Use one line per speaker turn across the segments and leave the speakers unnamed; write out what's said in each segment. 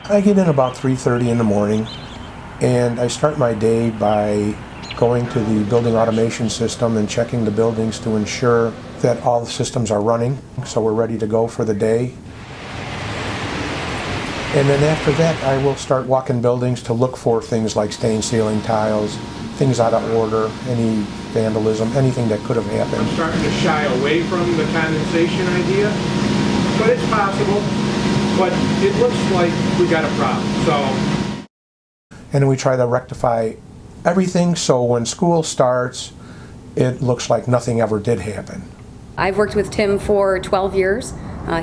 I get in about 3:30 in the morning, and I start my day by going to the building automation system and checking the buildings to ensure that all the systems are running, so we're ready to go for the day. And then after that, I will start walking buildings to look for things like stained ceiling tiles, things out of order, any vandalism, anything that could have happened.
I'm starting to shy away from the condensation idea, but it's possible. But it looks like we got a problem, so.
And we try to rectify everything so when school starts, it looks like nothing ever did happen.
I've worked with Tim for 12 years.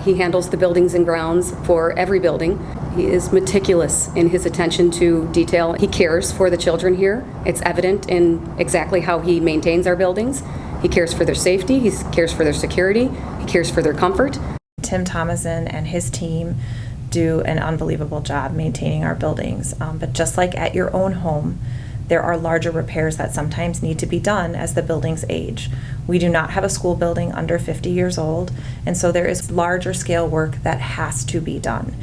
He handles the buildings and grounds for every building. He is meticulous in his attention to detail. He cares for the children here. It's evident in exactly how he maintains our buildings. He cares for their safety, he cares for their security, he cares for their comfort.
Tim Thomason and his team do an unbelievable job maintaining our buildings. But just like at your own home, there are larger repairs that sometimes need to be done as the buildings age. We do not have a school building under 50 years old, and so there is larger scale work that has to be done.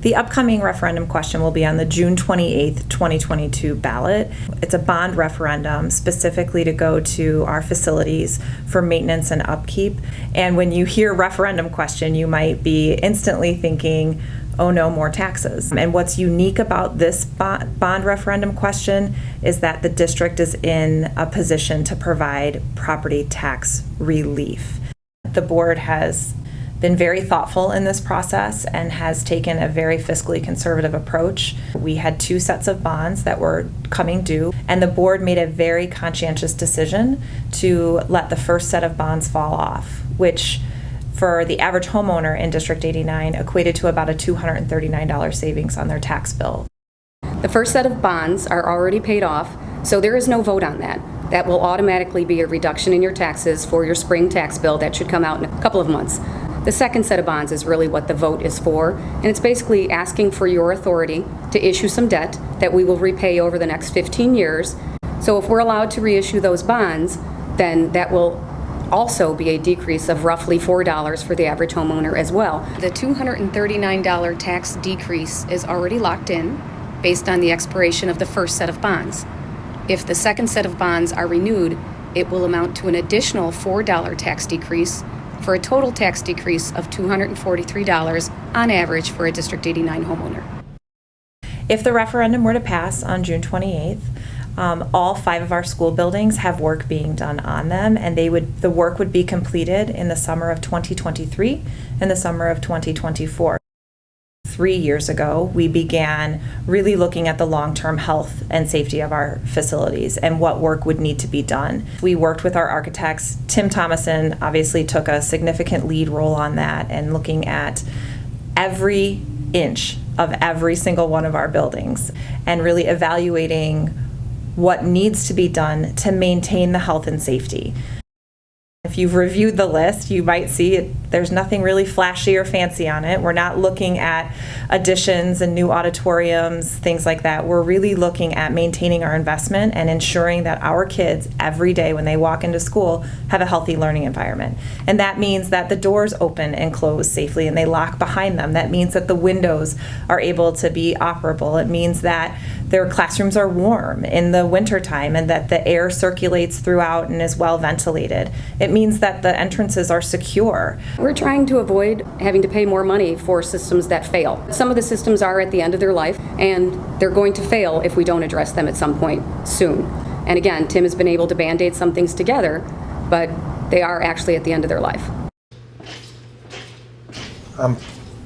The upcoming referendum question will be on the June 28th, 2022 ballot. It's a bond referendum specifically to go to our facilities for maintenance and upkeep. And when you hear referendum question, you might be instantly thinking, oh no, more taxes. And what's unique about this bond referendum question is that the district is in a position to provide property tax relief. The board has been very thoughtful in this process and has taken a very fiscally conservative approach. We had 2 sets of bonds that were coming due, and the board made a very conscientious decision to let the first set of bonds fall off, which for the average homeowner in District 89 equated to about a $239 savings on their tax bill.
The first set of bonds are already paid off, so there is no vote on that. That will automatically be a reduction in your taxes for your spring tax bill that should come out in a couple of months. The second set of bonds is really what the vote is for, and it's basically asking for your authority to issue some debt that we will repay over the next 15 years. So if we're allowed to reissue those bonds, then that will also be a decrease of roughly $4 for the average homeowner as well. The $239 tax decrease is already locked in based on the expiration of the first set of bonds. If the second set of bonds are renewed, it will amount to an additional $4 tax decrease for a total tax decrease of $243 on average for a District 89 homeowner.
If the referendum were to pass on June 28th, all 5 of our school buildings have work being done on them, and the work would be completed in the summer of 2023 and the summer of 2024. 3 years ago, we began really looking at the long-term health and safety of our facilities and what work would need to be done. We worked with our architects. Tim Thomason obviously took a significant lead role on that and looking at every inch of every single one of our buildings and really evaluating what needs to be done to maintain the health and safety. If you've reviewed the list, you might see there's nothing really flashy or fancy on it. We're not looking at additions and new auditoriums, things like that. We're really looking at maintaining our investment and ensuring that our kids every day when they walk into school have a healthy learning environment. And that means that the doors open and close safely and they lock behind them. That means that the windows are able to be operable. It means that their classrooms are warm in the wintertime and that the air circulates throughout and is well ventilated. It means that the entrances are secure.
We're trying to avoid having to pay more money for systems that fail. Some of the systems are at the end of their life, and they're going to fail if we don't address them at some point soon. And again, Tim has been able to band-aid some things together, but they are actually at the end of their life.
I'm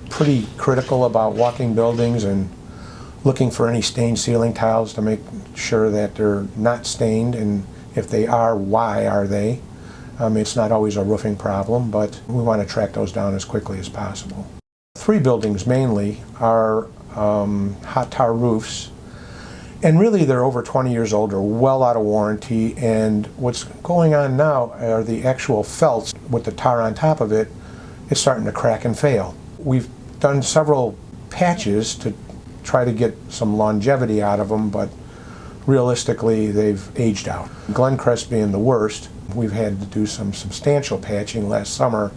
pretty critical about walking buildings and looking for any stained ceiling tiles to make sure that they're not stained, and if they are, why are they? It's not always a roofing problem, but we want to track those down as quickly as possible. 3 buildings mainly are hot tar roofs, and really they're over 20 years old or well out of warranty, and what's going on now are the actual felts with the tar on top of it is starting to crack and fail. We've done several patches to try to get some longevity out of them, but realistically they've aged out. Glencrest being the worst, we've had to do some substantial patching last summer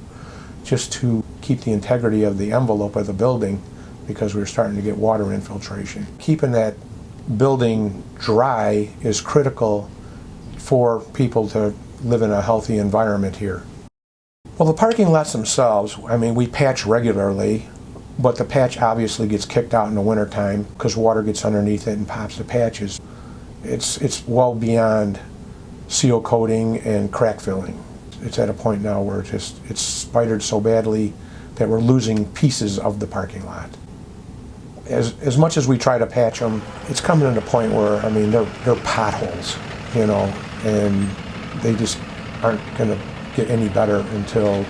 just to keep the integrity of the envelope of the building, because we were starting to get water infiltration. Keeping that building dry is critical for people to live in a healthy environment here. Well, the parking lots themselves, I mean, we patch regularly, but the patch obviously gets kicked out in the wintertime because water gets underneath it and pops the patches. It's well beyond seal coating and crack filling. It's at a point now where it's spidered so badly that we're losing pieces of the parking lot. As much as we try to patch them, it's coming to the point where, I mean, they're potholes, you know, and they just aren't going to get any better until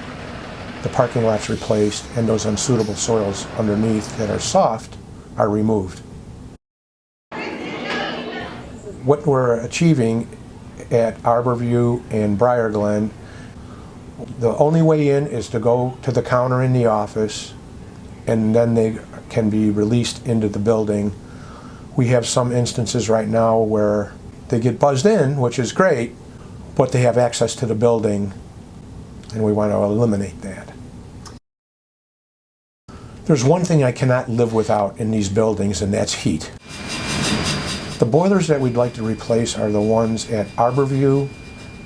the parking lot's replaced and those unsuitable soils underneath that are soft are removed. What we're achieving at Arborview and Briarglen, the only way in is to go to the counter in the office, and then they can be released into the building. We have some instances right now where they get buzzed in, which is great, but they have access to the building, and we want to eliminate that. There's one thing I cannot live without in these buildings, and that's heat. The boilers that we'd like to replace are the ones at Arborview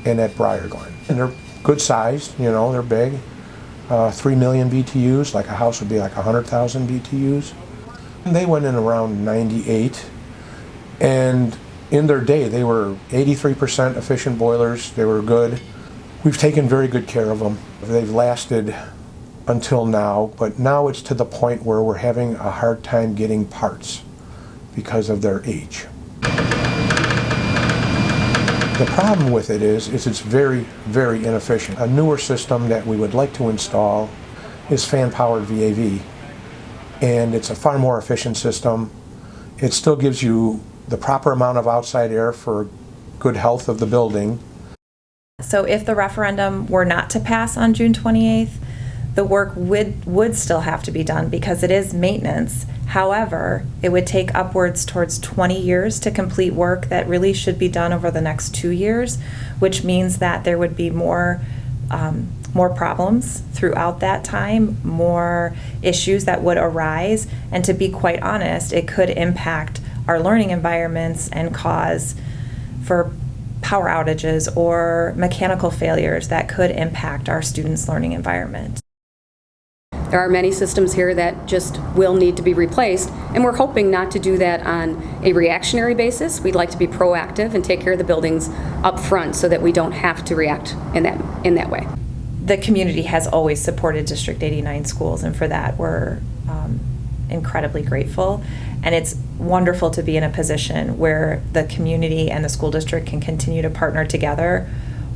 and at Briarglen. And they're good sized, you know, they're big. 3 million BTUs, like a house would be like 100,000 BTUs. And they went in around 98. And in their day, they were 83% efficient boilers. They were good. We've taken very good care of them. They've lasted until now, but now it's to the point where we're having a hard time getting parts because of their age. The problem with it is it's very, very inefficient. A newer system that we would like to install is fan-powered VAV, and it's a far more efficient system. It still gives you the proper amount of outside air for good health of the building.
So if the referendum were not to pass on June 28th, the work would still have to be done because it is maintenance. However, it would take upwards towards 20 years to complete work that really should be done over the next 2 years, which means that there would be more problems throughout that time, more issues that would arise, and to be quite honest, it could impact our learning environments and cause for power outages or mechanical failures that could impact our students' learning environment.
There are many systems here that just will need to be replaced, and we're hoping not to do that on a reactionary basis. We'd like to be proactive and take care of the buildings up front so that we don't have to react in that way.
The community has always supported District 89 schools, and for that we're incredibly grateful. And it's wonderful to be in a position where the community and the school district can continue to partner together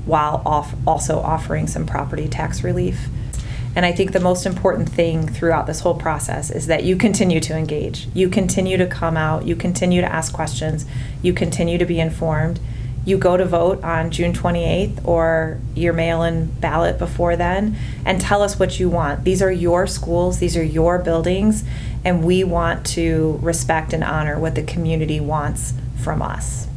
while also offering some property tax relief. And I think the most important thing throughout this whole process is that you continue to engage. You continue to come out, you continue to ask questions, you continue to be informed. You go to vote on June 28th or your mail-in ballot before then and tell us what you want. These are your schools, these are your buildings, and we want to respect and honor what the community wants from us.